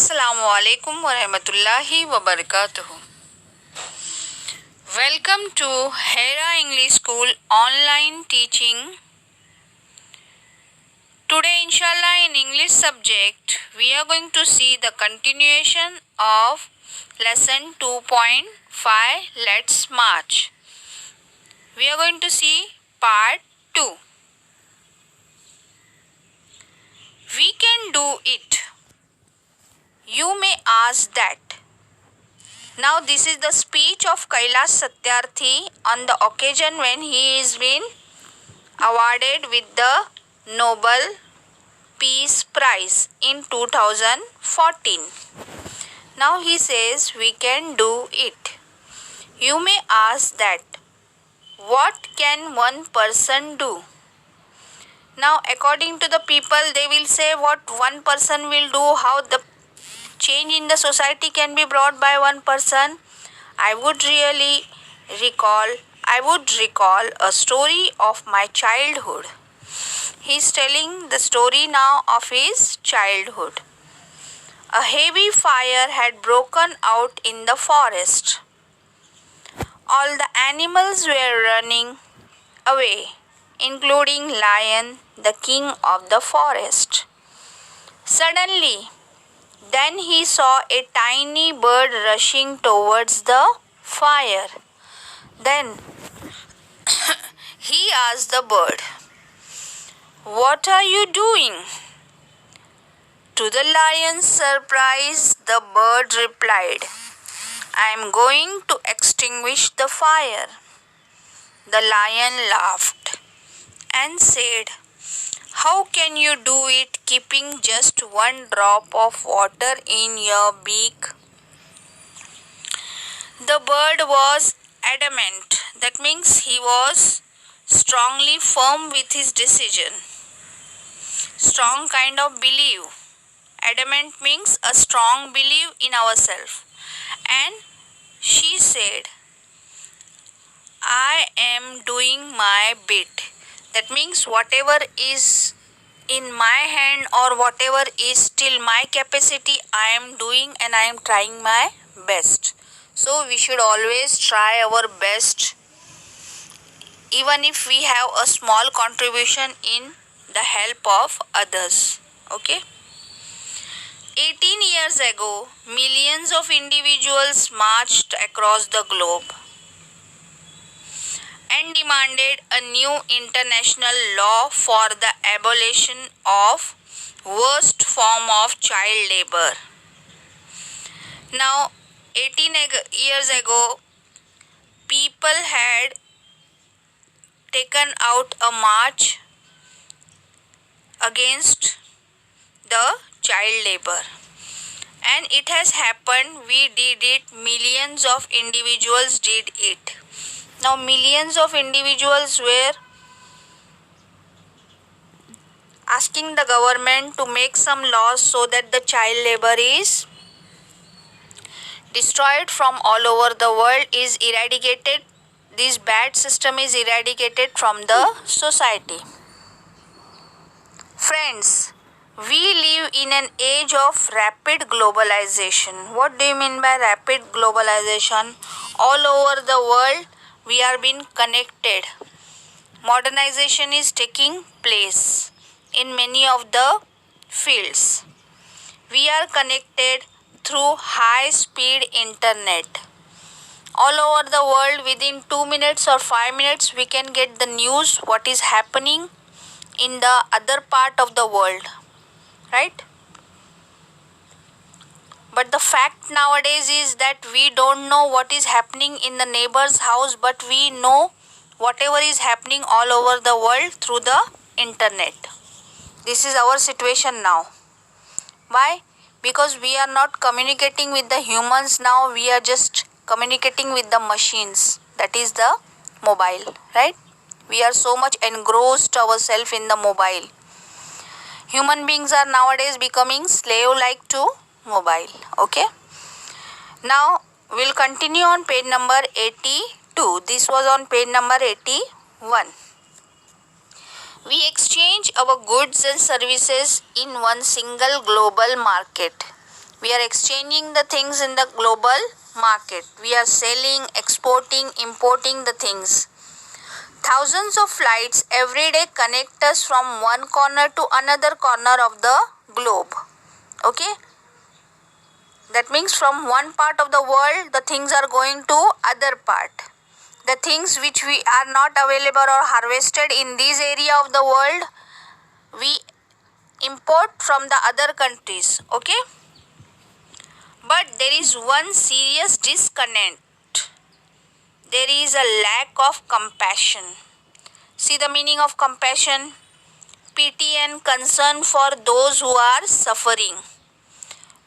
Assalamu alaikum wa rahmatullahi wa barakatuhu. Welcome to Hera English School online teaching. Today inshallah in English subject we are going to see the continuation of lesson 2.5 Let's March. We are going to see part 2. We can do it. You may ask that. Now this is the speech of Kailash Satyarthi on the occasion when he is been awarded with the Nobel Peace Prize in 2014. Now he says we can do it. You may ask that. What can one person do? Now according to the people they will say what one person will do, how the change in the society can be brought by one person. I would recall a story of my childhood. He is telling the story now of his childhood. A heavy fire had broken out in the forest. All the animals were running away, including Lion, the king of the forest. Suddenly, then he saw a tiny bird rushing towards the fire. Then he asked the bird, "What are you doing?" To the lion's surprise, the bird replied, "I am going to extinguish the fire." The lion laughed and said, "How can you do it keeping just one drop of water in your beak?" The bird was adamant. That means he was strongly firm with his decision. Strong kind of belief. Adamant means a strong belief in ourselves. And she said, "I am doing my bit." That means whatever is in my hand or whatever is still my capacity, I am doing and I am trying my best. So we should always try our best, even if we have a small contribution in the help of others. Okay? 18 years ago, millions of individuals marched across the globe and demanded a new international law for the abolition of worst form of child labor. Now, 18 years ago, people had taken out a march against the child labor. And it has happened, we did it, millions of individuals did it. Now millions of individuals were asking the government to make some laws so that the child labor is destroyed from all over the world, is eradicated. This bad system is eradicated from the society. Friends, we live in an age of rapid globalization. What do you mean by rapid globalization? All over the world, we are being connected. Modernization is taking place in many of the fields. We are connected through high-speed internet. All over the world, within 2 minutes or 5 minutes, we can get the news, what is happening in the other part of the world. Right? But the fact nowadays is that we don't know what is happening in the neighbor's house, but we know whatever is happening all over the world through the internet. This is our situation now. Why? Because we are not communicating with the humans now, we are just communicating with the machines. That is the mobile, right? We are so much engrossed ourselves in the mobile. Human beings are nowadays becoming slave-like to mobile. Okay? Now, we'll continue on page number 82. This was on page number 81. We exchange our goods and services in one single global market. We are exchanging the things in the global market. We are selling, exporting, importing the things. Thousands of flights every day connect us from one corner to another corner of the globe. Okay? That means from one part of the world, the things are going to other part. The things which we are not available or harvested in this area of the world, we import from the other countries. Okay? But there is one serious disconnect. There is a lack of compassion. See the meaning of compassion? Pity and concern for those who are suffering.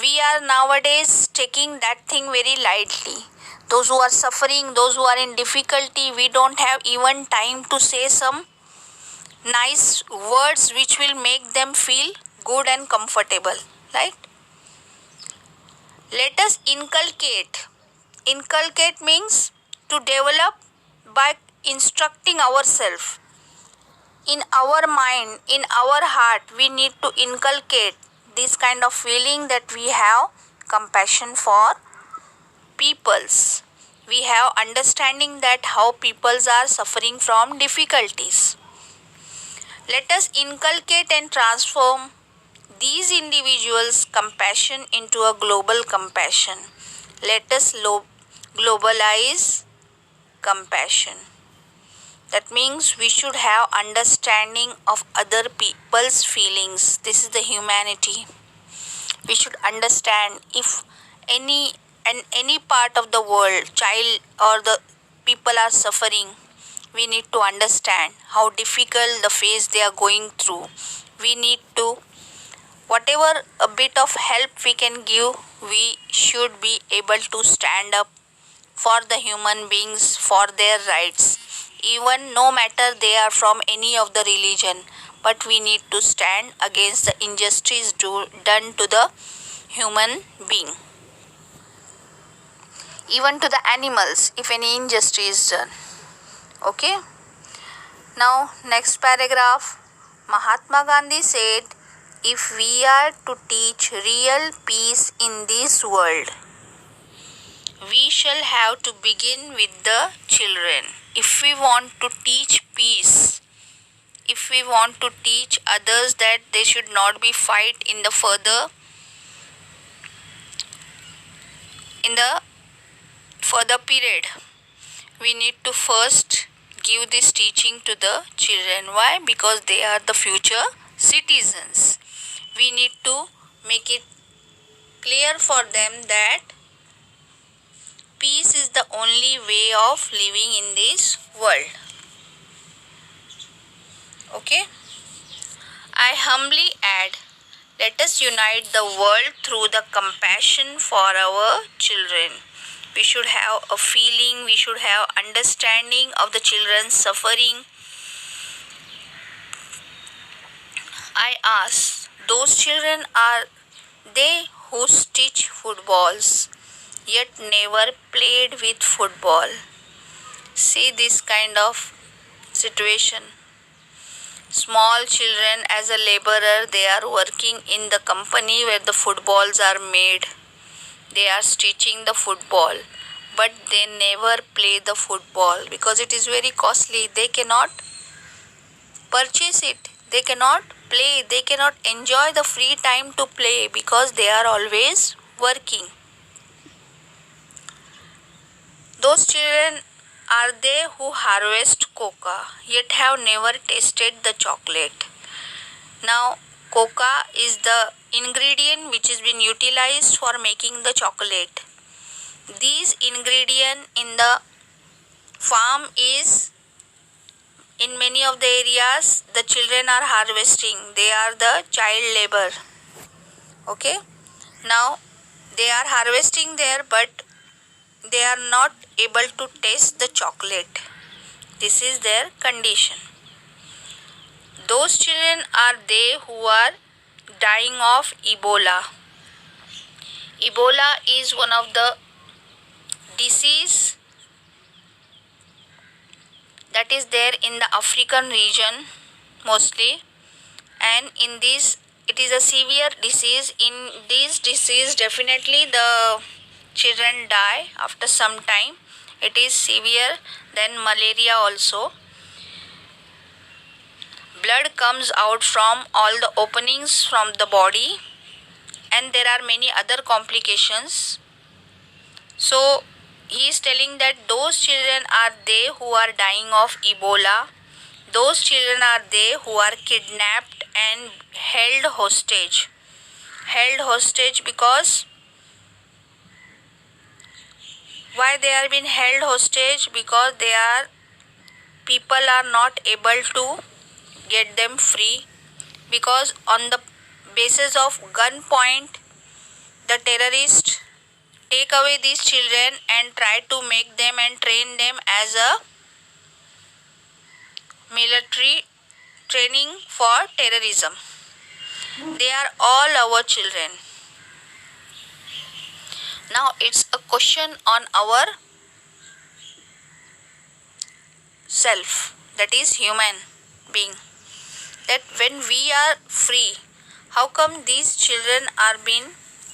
We are nowadays taking that thing very lightly. Those who are suffering, those who are in difficulty, we don't have even time to say some nice words which will make them feel good and comfortable. Right? Let us inculcate. Inculcate means to develop by instructing ourselves. In our mind, in our heart, we need to inculcate this kind of feeling that we have compassion for peoples. We have understanding that how peoples are suffering from difficulties. Let us inculcate and transform these individuals' compassion into a global compassion. Let us globalize compassion. That means we should have understanding of other people's feelings. This is the humanity. We should understand if any part of the world, child or the people are suffering, we need to understand how difficult the phase they are going through. We need to, whatever a bit of help we can give, we should be able to stand up for the human beings, for their rights. Even no matter they are from any of the religion, but we need to stand against the injustice done to the human being. Even to the animals, if any injustice is done. Okay? Now, next paragraph. Mahatma Gandhi said, if we are to teach real peace in this world, we shall have to begin with the children. If we want to teach peace, if we want to teach others that they should not be fight in the further period, we need to first give this teaching to the children. Why? Because they are the future citizens. We need to make it clear for them that peace is the only way of living in this world. Okay? I humbly add, let us unite the world through the compassion for our children. We should have a feeling, we should have understanding of the children's suffering. I ask, those children are they who stitch footballs, yet never played with football. See this kind of situation. Small children as a laborer, they are working in the company where the footballs are made. They are stitching the football, but they never play the football because it is very costly. They cannot purchase it. They cannot play. They cannot enjoy the free time to play because they are always working. Those children are they who harvest coca, yet have never tasted the chocolate. Now, coca is the ingredient which has been utilized for making the chocolate. These ingredient in the farm is, in many of the areas, the children are harvesting. They are the child labor. Okay? Now, they are harvesting there, but they are not able to taste the chocolate. This is their condition. Those children are they who are dying of Ebola. Ebola is one of the disease that is there in the African region mostly, and in this it is a severe disease. In this disease, definitely the children die after some time. It is severe than malaria also. Blood comes out from all the openings from the body, and there are many other complications. So he is telling that those children are they who are dying of Ebola. Those children are they who are kidnapped and held hostage. Held hostage because why they are being held hostage? Because people are not able to get them free, because on the basis of gunpoint the terrorists take away these children and try to make them and train them as a military training for terrorism. They are all our children. Now it's a question on our self, that is human being, that when we are free, how come these children are being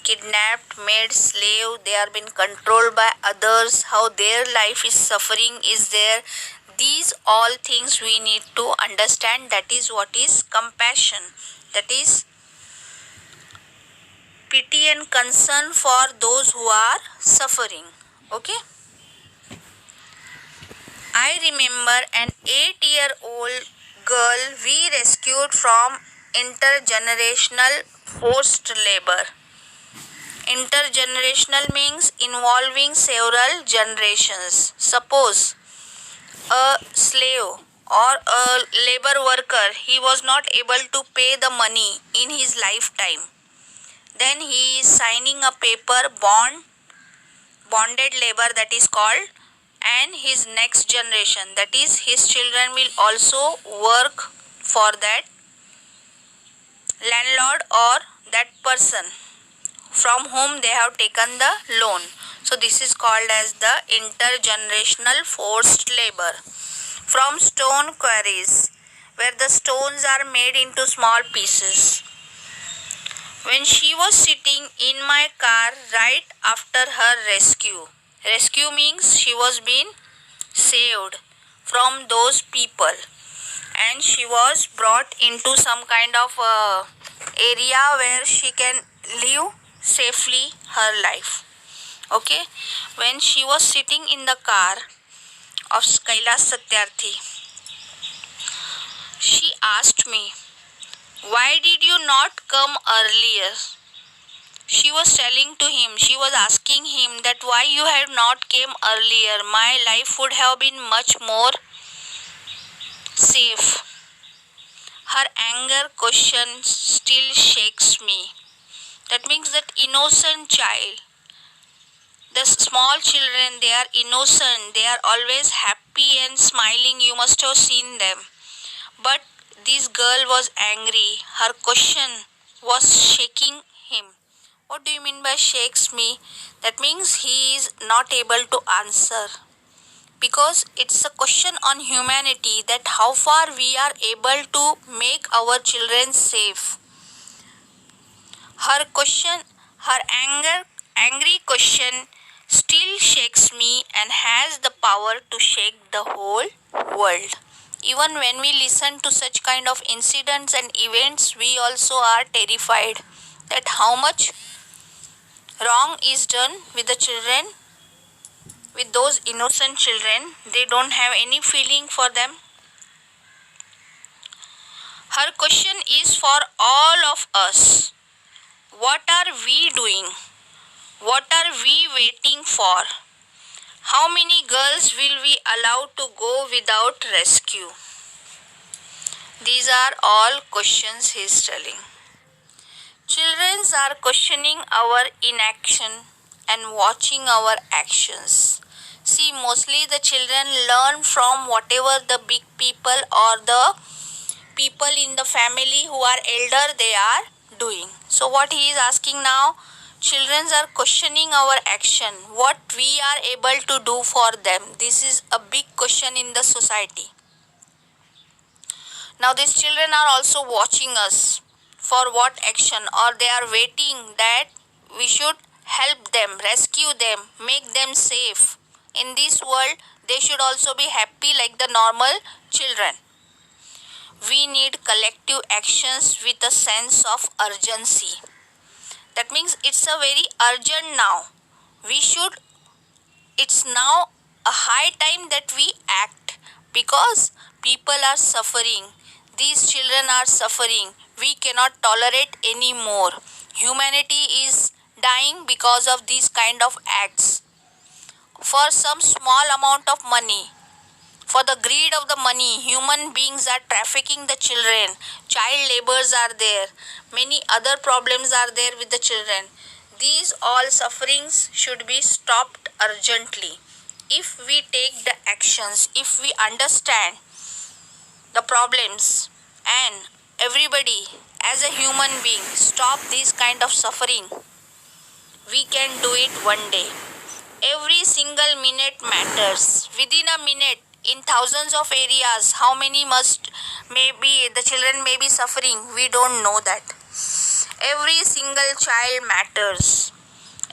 kidnapped, made slave, they are being controlled by others, how their life is suffering is there. These all things we need to understand. That is what is compassion. That is pity and concern for those who are suffering. Okay? I remember an 8-year-old girl we rescued from intergenerational forced labor. Intergenerational means involving several generations. Suppose a slave or a labor worker, he was not able to pay the money in his lifetime. Then he is signing a paper, bonded labor that is called, and his next generation, that is his children, will also work for that landlord or that person from whom they have taken the loan. So this is called as the intergenerational forced labor. From stone quarries, where the stones are made into small pieces. When she was sitting in my car right after her rescue. Rescue means she was being saved from those people, and she was brought into some kind of area where she can live safely her life. Okay, when she was sitting in the car of Kailash Satyarthi, she asked me, "Why did you not come earlier?" She was telling to him, she was asking him that why you have not came earlier. My life would have been much more safe. Her anger question still shakes me. That means that innocent child. The small children, they are innocent. They are always happy and smiling. You must have seen them. But this girl was angry. Her question was shaking him. What do you mean by shakes me? That means he is not able to answer. Because it's a question on humanity, that how far we are able to make our children safe. Her question, her angry question still shakes me and has the power to shake the whole world. Even when we listen to such kind of incidents and events, we also are terrified that how much wrong is done with the children, with those innocent children. They don't have any feeling for them. Her question is for all of us. What are we doing? What are we waiting for? How many girls will we allow to go without rescue? These are all questions he is telling. Children are questioning our inaction and watching our actions. See, mostly the children learn from whatever the big people or the people in the family who are elder they are doing. So what he is asking now, children are questioning our action, what we are able to do for them. This is a big question in the society. Now these children are also watching us for what action, or they are waiting that we should help them, rescue them, make them safe. In this world, they should also be happy like the normal children. We need collective actions with a sense of urgency. That means it's a very urgent now. It's now a high time that we act because people are suffering. These children are suffering. We cannot tolerate anymore. Humanity is dying because of these kind of acts. For some small amount of money, for the greed of the money, human beings are trafficking the children. Child labors are there. Many other problems are there with the children. These all sufferings should be stopped urgently. If we take the actions, if we understand the problems and everybody as a human being stop this kind of suffering, we can do it one day. Every single minute matters. Within a minute, in thousands of areas, how many maybe the children may be suffering, we don't know that. Every single child matters.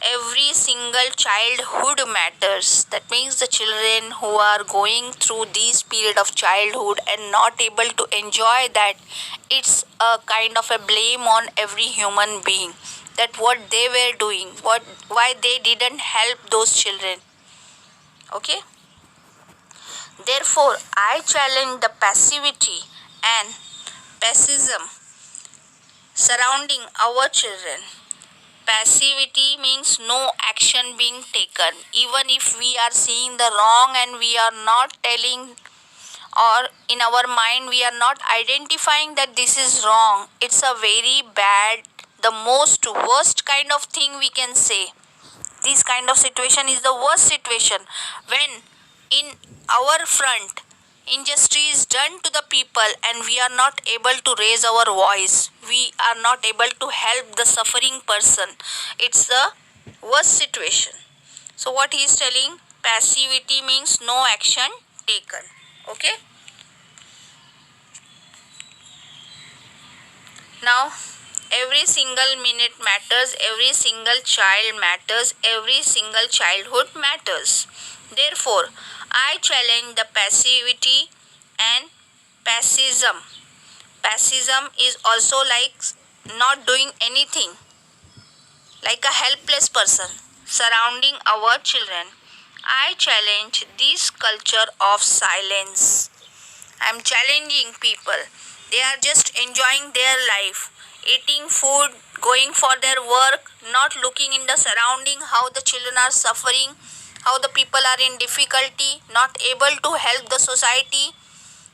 Every single childhood matters. That means the children who are going through this period of childhood and not able to enjoy that, it's a kind of a blame on every human being, that what they were doing, why they didn't help those children. Okay? Therefore, I challenge the passivity and pessimism surrounding our children. Passivity means no action being taken. Even if we are seeing the wrong and we are not telling, or in our mind we are not identifying that this is wrong, it's a very bad, the most worst kind of thing we can say. This kind of situation is the worst situation when in our front injustice is done to the people and we are not able to raise our voice, we are not able to help the suffering person. It's the worst situation. So what he is telling, passivity means no action taken. Okay? Now, every single minute matters, every single child matters, every single childhood matters. Therefore, I challenge the passivity and pessimism. Pessimism is also like not doing anything, like a helpless person surrounding our children. I challenge this culture of silence. I am challenging people. They are just enjoying their life, eating food, going for their work, not looking in the surrounding, how the children are suffering, how the people are in difficulty, not able to help the society.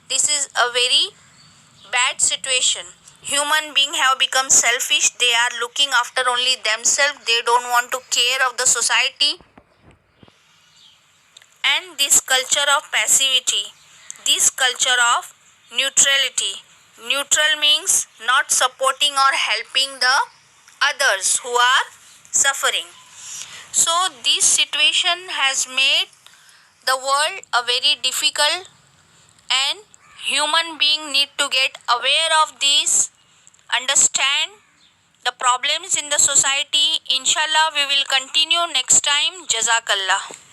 This is a very bad situation. Human beings have become selfish. They are looking after only themselves. They don't want to care of the society. And this culture of passivity, this culture of neutrality. Neutral means not supporting or helping the others who are suffering. So this situation has made the world a very difficult, and human being need to get aware of this, understand the problems in the society. Inshallah, we will continue next time. Jazakallah.